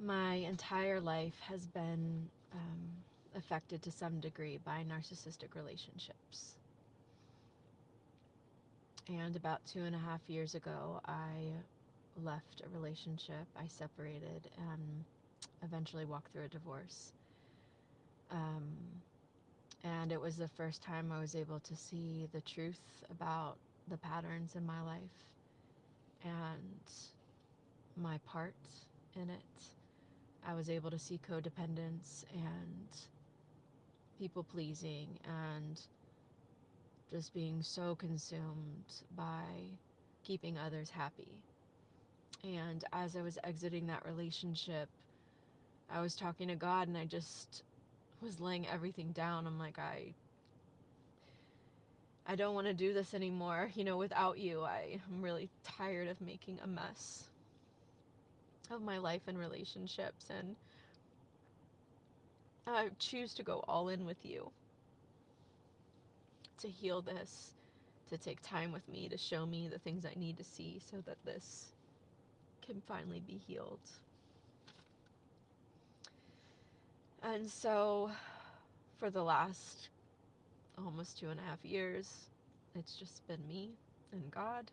My entire life has been affected to some degree by narcissistic relationships. And about 2.5 years ago, I left a relationship. I separated and eventually walked through a divorce. Um, and it was the first time I was able to see the truth about the patterns in my life and my part in it. I was able to see codependence and people pleasing and just being so consumed by keeping others happy. And as I was exiting that relationship, I was talking to God and I just was laying everything down. I'm like, I don't want to do this anymore. Without you, I'm really tired of making a mess of my life and relationships, and I choose to go all in with you to heal this, to take time with me, to show me the things I need to see so that this can finally be healed. And so, for the last almost 2.5 years, it's just been me and God,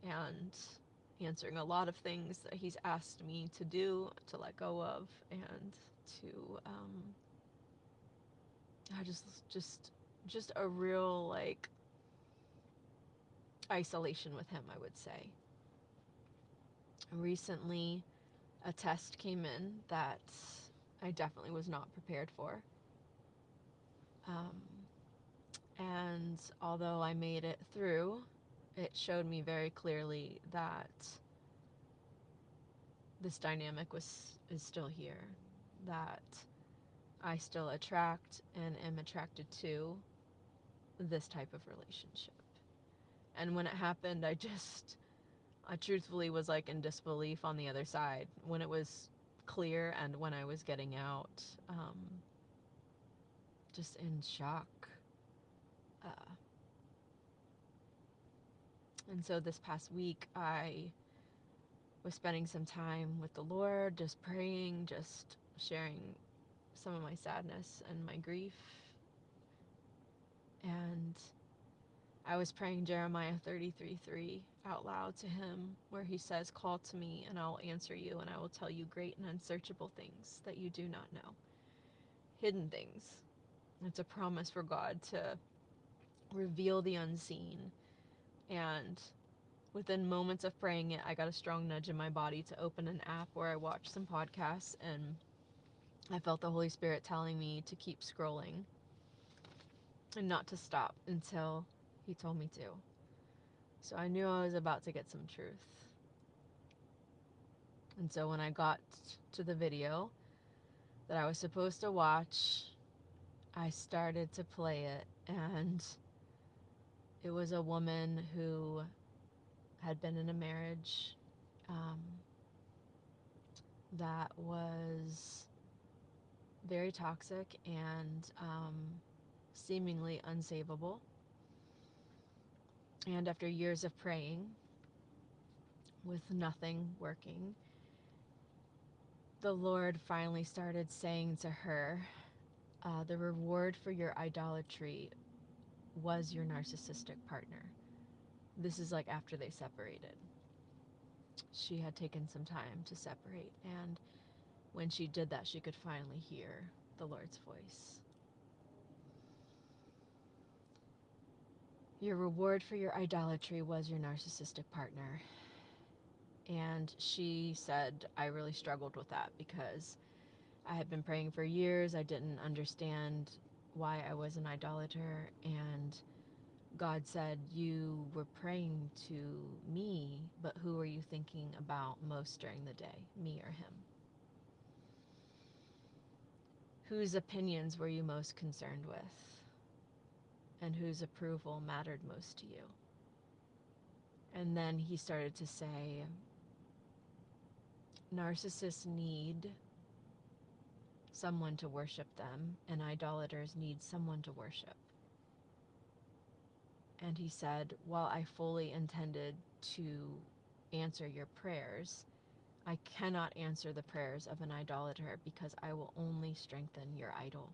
and answering a lot of things that He's asked me to do, to let go of, and to I just a real isolation with Him, I would say. Recently, a test came in that I definitely was not prepared for. Um, and although I made it through, it showed me very clearly that this dynamic is still here, that I still attract and am attracted to this type of relationship. And when it happened, I truthfully was in disbelief on the other side. When it was clear and when I was getting out, just in shock. Uh, and so this past week, I was spending some time with the Lord, just praying, just sharing some of my sadness and my grief. And I was praying Jeremiah 33:3 out loud to Him, where He says, "Call to me, and I will answer you, and I will tell you great and unsearchable things that you do not know." Hidden things. It's a promise for God to reveal the unseen. And within moments of praying it, I got a strong nudge in my body to open an app where I watched some podcasts, and I felt the Holy Spirit telling me to keep scrolling and not to stop until He told me to. So I knew I was about to get some truth. And so when I got to the video that I was supposed to watch, I started to play it, and it was a woman who had been in a marriage um, that was very toxic and seemingly unsavable. And after years of praying, with nothing working, the Lord finally started saying to her, the reward for your idolatry was your narcissistic partner. This is after they separated. She had taken some time to separate, and when she did that, she could finally hear the Lord's voice. Your reward for your idolatry was your narcissistic partner. And she said, I really struggled with that because I had been praying for years. I didn't understand why I was an idolater. And God said, you were praying to me, but who were you thinking about most during the day, me or Him? Whose opinions were you most concerned with? And whose approval mattered most to you? And then He started to say, narcissists need someone to worship them, and idolaters need someone to worship. And He said, while I fully intended to answer your prayers, I cannot answer the prayers of an idolater because I will only strengthen your idol.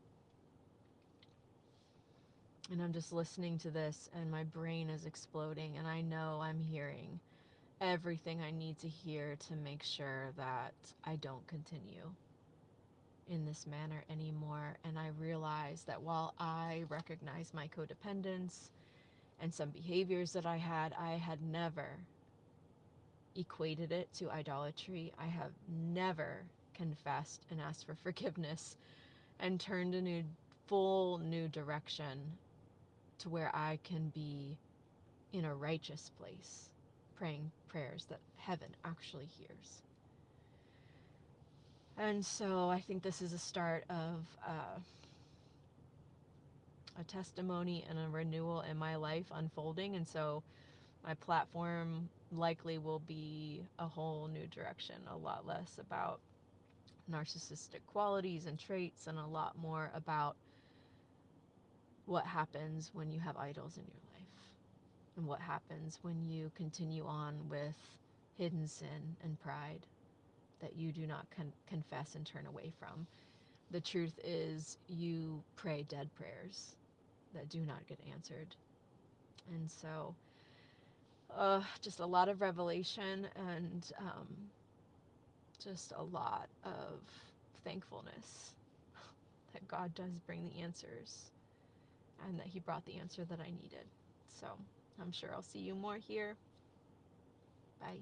And I'm just listening to this and my brain is exploding, and I know I'm hearing everything I need to hear to make sure that I don't continue in this manner anymore. And I realize that while I recognize my codependence and some behaviors that I had never equated it to idolatry. I have never confessed and asked for forgiveness and turned a full new direction to where I can be in a righteous place, praying prayers that heaven actually hears. And so I think this is a start of a testimony and a renewal in my life unfolding. And so my platform likely will be a whole new direction, a lot less about narcissistic qualities and traits, and a lot more about what happens when you have idols in your life, and what happens when you continue on with hidden sin and pride that you do not confess and turn away from. The truth is, you pray dead prayers that do not get answered. And so, just a lot of revelation, and just a lot of thankfulness that God does bring the answers, and that He brought the answer that I needed. So I'm sure I'll see you more here. Bye.